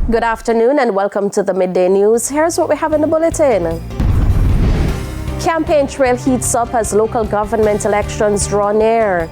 Good afternoon and welcome to the Midday News. Here's what we have in the bulletin. Campaign trail heats up as local government elections draw near.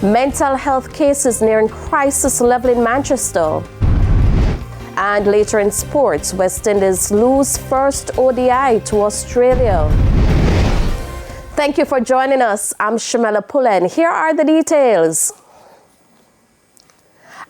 Mental health cases nearing crisis level in Manchester. And later in sports, West Indies lose first ODI to Australia. Thank you for joining us. I'm Shamela Pullen. Here are the details.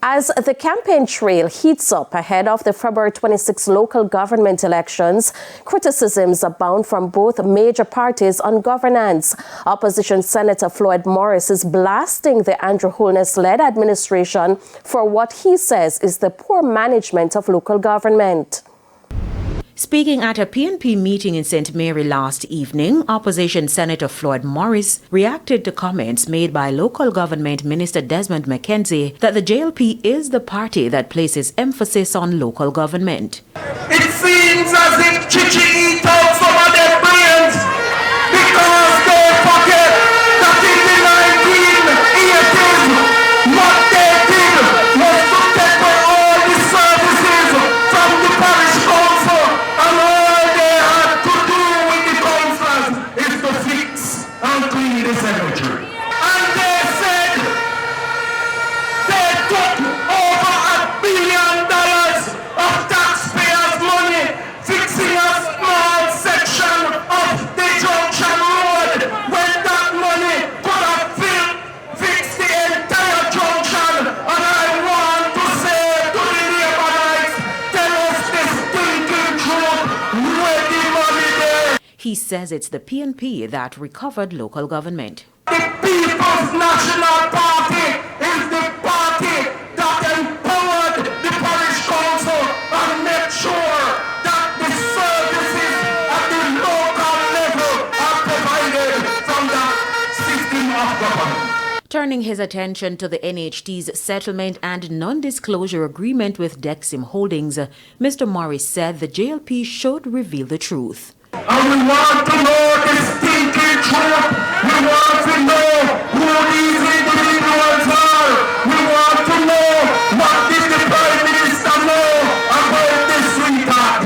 As the campaign trail heats up ahead of the February 26 local government elections, criticisms abound from both major parties on governance. Opposition Senator Floyd Morris is blasting the Andrew Holness-led administration for what he says is the poor management of local government. Speaking at a PNP meeting in St. Mary last evening, Opposition Senator Floyd Morris reacted to comments made by Local Government Minister Desmond McKenzie that the JLP is the party that places emphasis on local government. It seems as if Chichi eat out some of their brains because they forget that in the 1980s, what they did was to take away all the services from the parish council, and all they had to do with the councillors is to fix and clean the cemetery. And they said they took over $1 billion of taxpayers' money fixing a small section of the Junction Road when that money could have fixed the entire junction. And I want to say to the neighborites, tell us the stinking truth, where the money there. He says it's the PNP that recovered local government. The People's National Party is the party that empowered the parish council and made sure that the services at the local level are provided from that system of government. Turning his attention to the NHT's settlement and non-disclosure agreement with Dexim Holdings, Mr. Morris said the JLP should reveal the truth. And we want to know the stinking truth. We want to know who these individuals are. We want to know what did the Prime Minister know about this sweetheart.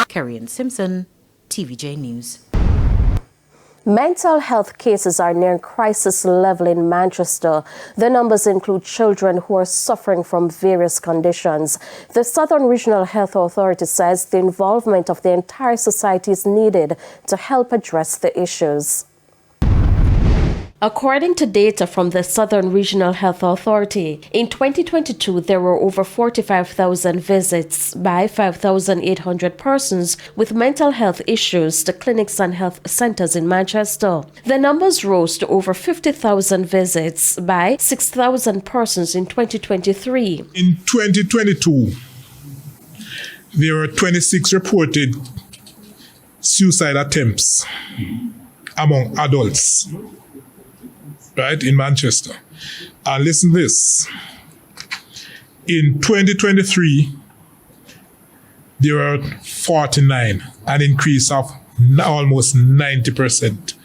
Kerry-Ann Simpson, TVJ News. Mental health cases are near crisis level in Manchester. The numbers include children who are suffering from various conditions. The Southern Regional Health Authority says the involvement of the entire society is needed to help address the issues. According to data from the Southern Regional Health Authority, in 2022 there were over 45,000 visits by 5,800 persons with mental health issues to clinics and health centers in Manchester. The numbers rose to over 50,000 visits by 6,000 persons in 2023. In 2022, there were 26 reported suicide attempts among adults. Right, in Manchester. And listen to this. In 2023, there were 49, an increase of almost 90%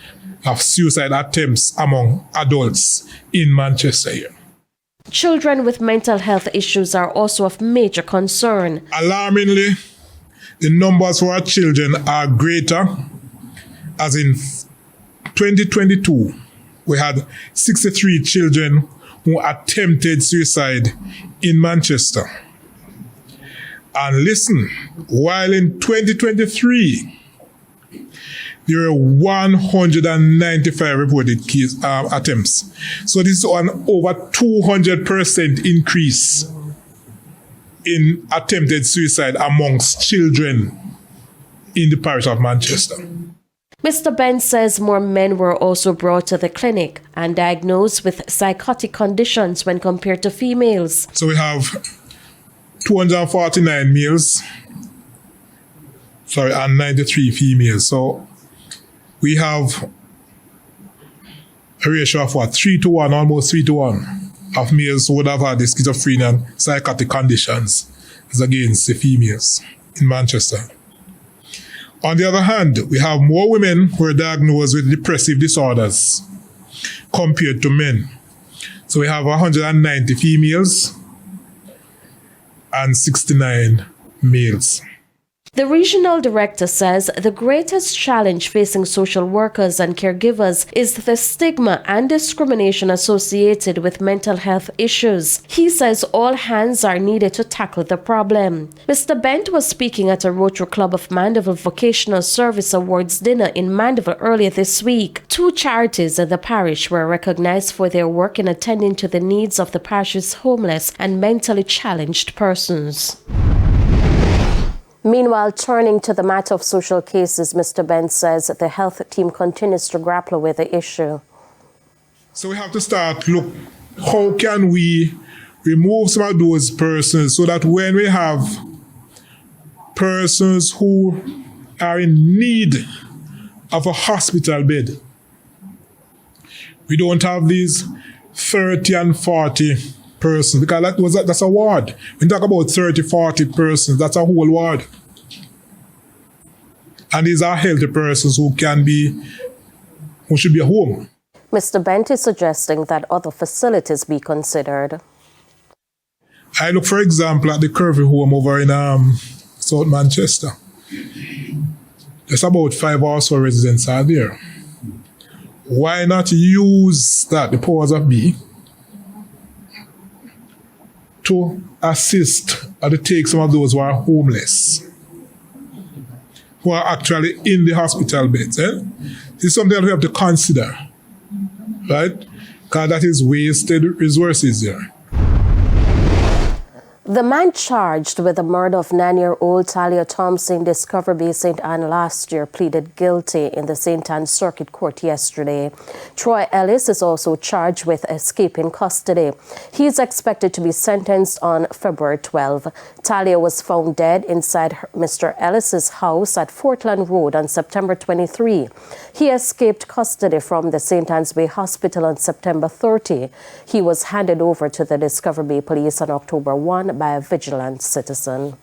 of suicide attempts among adults in Manchester here. Children with mental health issues are also of major concern. Alarmingly, the numbers for our children are greater, as in 2022, we had 63 children who attempted suicide in Manchester. And listen, while in 2023, there were 195 reported attempts. So this is an over 200% increase in attempted suicide amongst children in the parish of Manchester. Mr. Ben says more men were also brought to the clinic and diagnosed with psychotic conditions when compared to females. So we have 249 males, and 93 females. So we have a ratio of 3 to 1, almost 3 to 1 of males who would have had the schizophrenia and psychotic conditions as against the females in Manchester. On the other hand, we have more women who are diagnosed with depressive disorders compared to men. So we have 190 females and 69 males. The regional director says the greatest challenge facing social workers and caregivers is the stigma and discrimination associated with mental health issues. He says all hands are needed to tackle the problem. Mr. Bent was speaking at a Rotary Club of Mandeville Vocational Service Awards dinner in Mandeville earlier this week. 2 charities in the parish were recognized for their work in attending to the needs of the parish's homeless and mentally challenged persons. Meanwhile, turning to the matter of social cases, Mr. Ben says the health team continues to grapple with the issue. So we have to start look, how can we remove some of those persons so that when we have persons who are in need of a hospital bed, we don't have these 30 and 40 persons, because that's a ward. When you talk about 30, 40 persons, that's a whole ward. And these are healthy persons who should be at home. Mr. Bent is suggesting that other facilities be considered. I look, for example, at the Curvy home over in South Manchester. There's about 5 or so residents are there. Why not use that, the powers of be, to assist or to take some of those who are homeless, who are actually in the hospital beds. This is something that we have to consider, right? Because that is wasted resources there. The man charged with the murder of 9-year-old Talia Thompson in Discovery Bay, St. Anne last year pleaded guilty in the St. Anne Circuit Court yesterday. Troy Ellis is also charged with escaping custody. He is expected to be sentenced on February 12. Talia was found dead inside Mr. Ellis's house at Fortland Road on September 23. He escaped custody from the St. Anne's Bay Hospital on September 30. He was handed over to the Discovery Bay Police on October 1 by a vigilant citizen.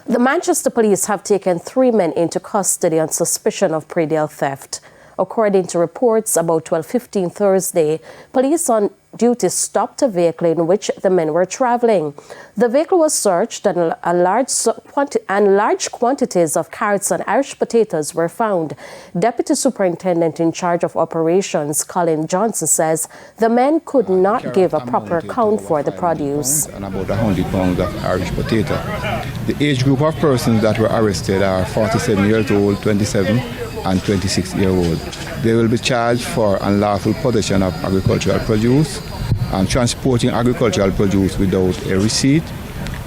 The Manchester Police have taken 3 men into custody on suspicion of Praedial theft. According to reports, about 12:15 Thursday, police on duty stopped a vehicle in which the men were traveling. The vehicle was searched and large quantities of carrots and Irish potatoes were found. Deputy Superintendent in charge of operations, Colin Johnson, says the men could not give a proper account for the produce. And about 100 pounds of Irish potato. The age group of persons that were arrested are 47 years old, 27 and 26-year-old. They will be charged for unlawful possession of agricultural produce and transporting agricultural produce without a receipt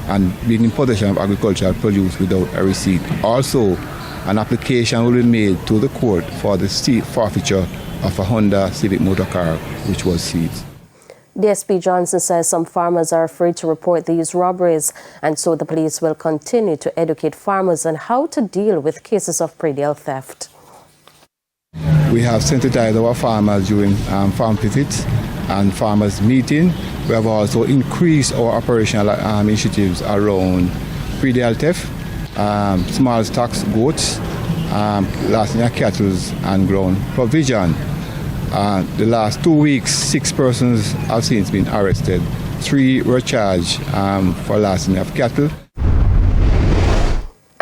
and being in possession of agricultural produce without a receipt. Also, an application will be made to the court for the forfeiture of a Honda Civic motor car which was seized. DSP Johnson says some farmers are afraid to report these robberies, and so the police will continue to educate farmers on how to deal with cases of Praedial theft. We have sensitized our farmers during farm visits and farmers meeting. We have also increased our operational initiatives around Praedial theft, small stocks, goats, last year cattle and ground provision. The last 2 weeks, 6 persons have since been arrested. 3 were charged for larceny of cattle.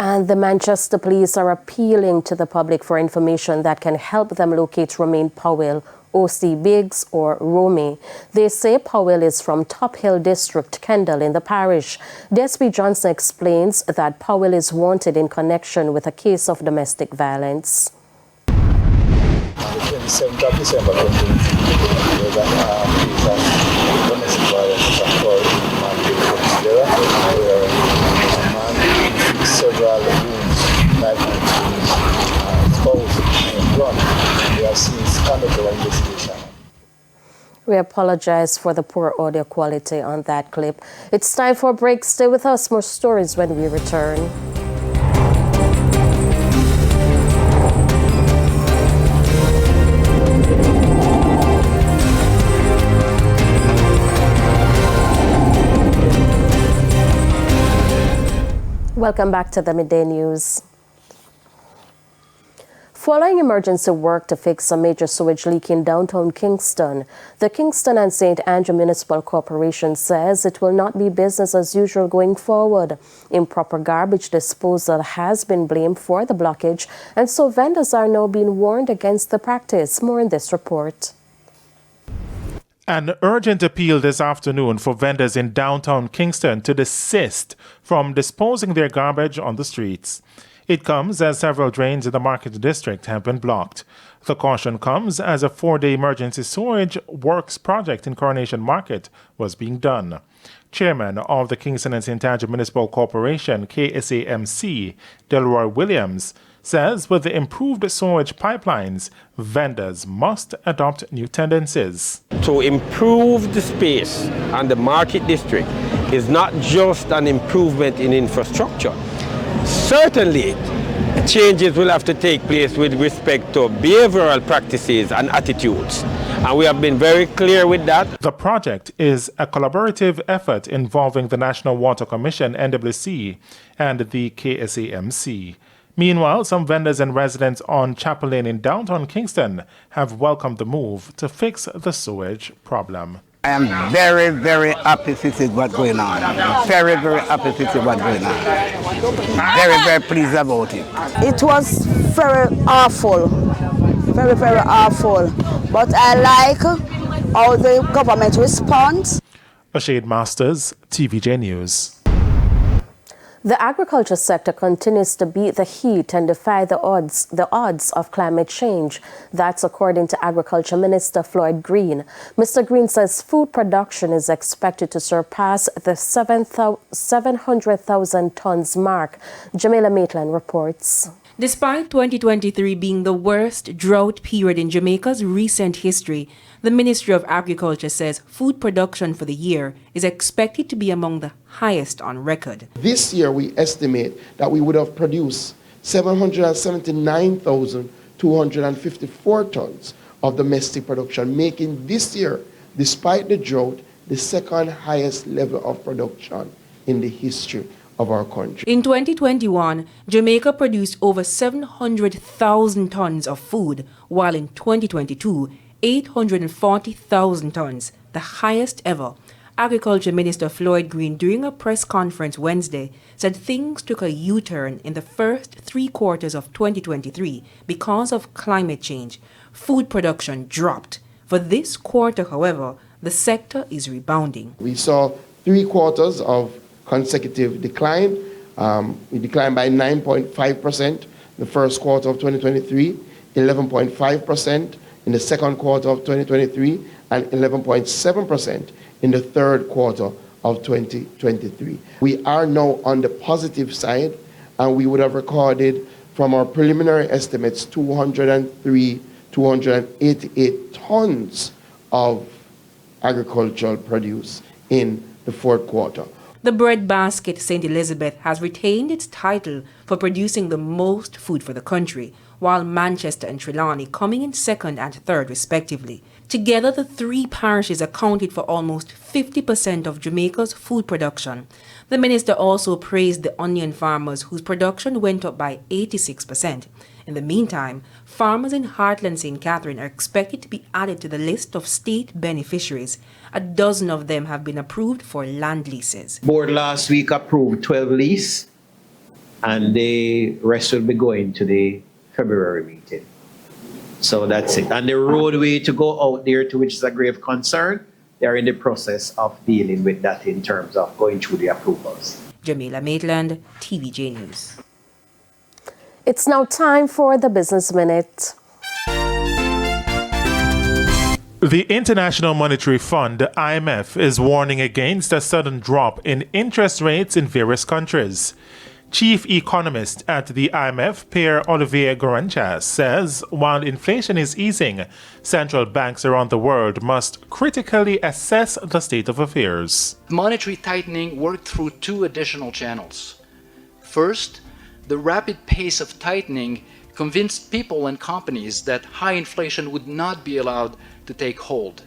And the Manchester Police are appealing to the public for information that can help them locate Romaine Powell, O.C. Biggs, or Romy. They say Powell is from Top Hill District, Kendall, in the parish. DSP Johnson explains that Powell is wanted in connection with a case of domestic violence. On the 27th of December 2023, there was a case of domestic violence occurred in Mandeville Police Bureau, where a man inflicted several wounds, knife and spouse and run. We have since conducted an investigation. We apologize for the poor audio quality on that clip. It's time for a break. Stay with us. More stories when we return. Welcome back to the Midday News. Following emergency work to fix a major sewage leak in downtown Kingston, the Kingston and St. Andrew Municipal Corporation says it will not be business as usual going forward. Improper garbage disposal has been blamed for the blockage, and so vendors are now being warned against the practice. More in this report. An urgent appeal this afternoon for vendors in downtown Kingston to desist from disposing their garbage on the streets. It comes as several drains in the market district have been blocked. The caution comes as a 4-day emergency sewage works project in Coronation Market was being done. Chairman of the Kingston and St. Andrew Municipal Corporation, KSAMC, Delroy Williams, says with the improved sewage pipelines, vendors must adopt new tendencies. To improve the space and the market district is not just an improvement in infrastructure. Certainly, changes will have to take place with respect to behavioral practices and attitudes. And we have been very clear with that. The project is a collaborative effort involving the National Water Commission, NWC, and the KSAMC. Meanwhile, some vendors and residents on Chapel Lane in downtown Kingston have welcomed the move to fix the sewage problem. I am very, very happy to see what's going on. Very, very happy to see what's going on. Very, very pleased about it. It was very awful. Very, very awful. But I like how the government responds. Ashade Masters, TVJ News. The agriculture sector continues to beat the heat and defy the odds of climate change. That's according to Agriculture Minister Floyd Green. Mr. Green says food production is expected to surpass the 700,000 tons mark. Jamila Maitland reports. Despite 2023 being the worst drought period in Jamaica's recent history, the Ministry of Agriculture says food production for the year is expected to be among the highest on record. This year, we estimate that we would have produced 779,254 tons of domestic production, making this year, despite the drought, the second highest level of production in the history of our country. In 2021, Jamaica produced over 700,000 tons of food, while in 2022, 840,000 tons, the highest ever. Agriculture Minister Floyd Green, during a press conference Wednesday, said things took a U-turn in the first 3 quarters of 2023 because of climate change. Food production dropped. For this quarter, however, the sector is rebounding. We saw 3 quarters of consecutive decline. We declined by 9.5% the first quarter of 2023, 11.5% in the second quarter of 2023, and 11.7% in the third quarter of 2023. We are now on the positive side, and we would have recorded from our preliminary estimates 288 tons of agricultural produce in the fourth quarter. The breadbasket St. Elizabeth has retained its title for producing the most food for the country, while Manchester and Trelawney coming in second and third respectively. Together, the 3 parishes accounted for almost 50% of Jamaica's food production. The minister also praised the onion farmers whose production went up by 86%. In the meantime, farmers in Heartland St. Catherine are expected to be added to the list of state beneficiaries. A dozen of them have been approved for land leases. Board last week approved 12 leases, and the rest will be going to the February meeting. So that's it. And the roadway to go out there, to which is a grave concern, they are in the process of dealing with that in terms of going through the approvals. Jamila Maitland, TVJ News. It's now time for the Business Minute. The International Monetary Fund, IMF, is warning against a sudden drop in interest rates in various countries. Chief economist at the IMF, Pierre-Olivier Gorenchas, says while inflation is easing, central banks around the world must critically assess the state of affairs. Monetary tightening worked through 2 additional channels. First, the rapid pace of tightening convinced people and companies that high inflation would not be allowed to take hold.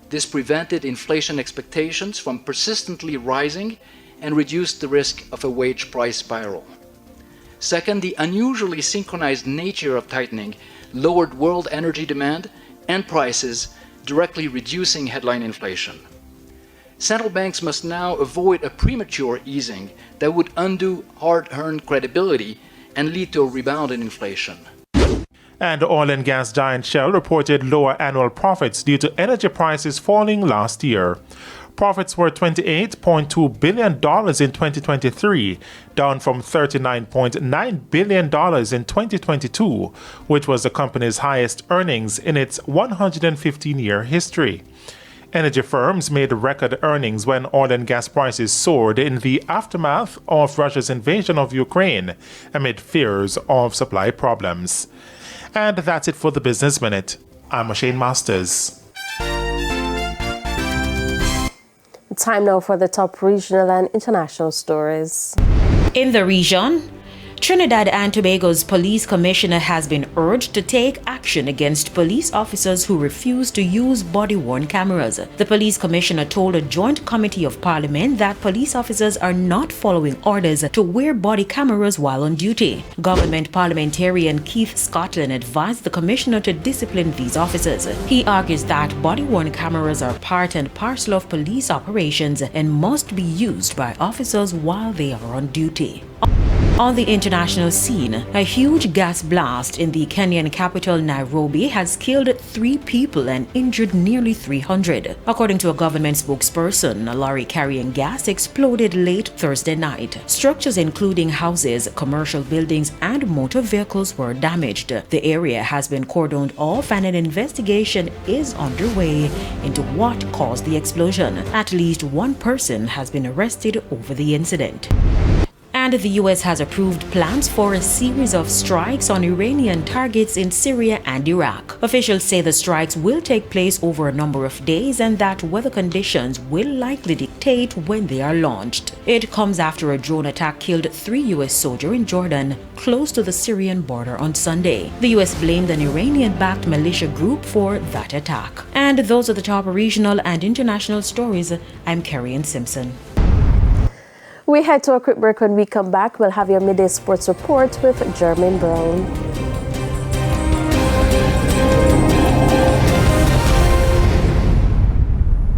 This prevented inflation expectations from persistently rising and reduced the risk of a wage price spiral. Second, the unusually synchronized nature of tightening lowered world energy demand and prices, directly reducing headline inflation. Central banks must now avoid a premature easing that would undo hard-earned credibility and lead to a rebound in inflation. And oil and gas giant Shell reported lower annual profits due to energy prices falling last year. Profits were $28.2 billion in 2023, down from $39.9 billion in 2022, which was the company's highest earnings in its 115-year history. Energy firms made record earnings when oil and gas prices soared in the aftermath of Russia's invasion of Ukraine amid fears of supply problems. And that's it for the Business Minute. I'm Shane Masters. Time now for the top regional and international stories. In the region, Trinidad and Tobago's police commissioner has been urged to take action against police officers who refuse to use body-worn cameras. The police commissioner told a joint committee of parliament that police officers are not following orders to wear body cameras while on duty. Government parliamentarian Keith Scotland advised the commissioner to discipline these officers. He argues that body-worn cameras are part and parcel of police operations and must be used by officers while they are on duty. On the international scene, a huge gas blast in the Kenyan capital Nairobi has killed 3 people and injured nearly 300. According to a government spokesperson, a lorry carrying gas exploded late Thursday night. Structures including houses, commercial buildings, and motor vehicles were damaged. The area has been cordoned off and an investigation is underway into what caused the explosion. At least 1 person has been arrested over the incident. And the U.S. has approved plans for a series of strikes on Iranian targets in Syria and Iraq. Officials say the strikes will take place over a number of days and that weather conditions will likely dictate when they are launched. It comes after a drone attack killed 3 U.S. soldiers in Jordan, close to the Syrian border on Sunday. The U.S. blamed an Iranian-backed militia group for that attack. And those are the top regional and international stories. I'm Carrie Simpson. We head to a quick break. When we come back, we'll have your midday sports report with Jermaine Brown.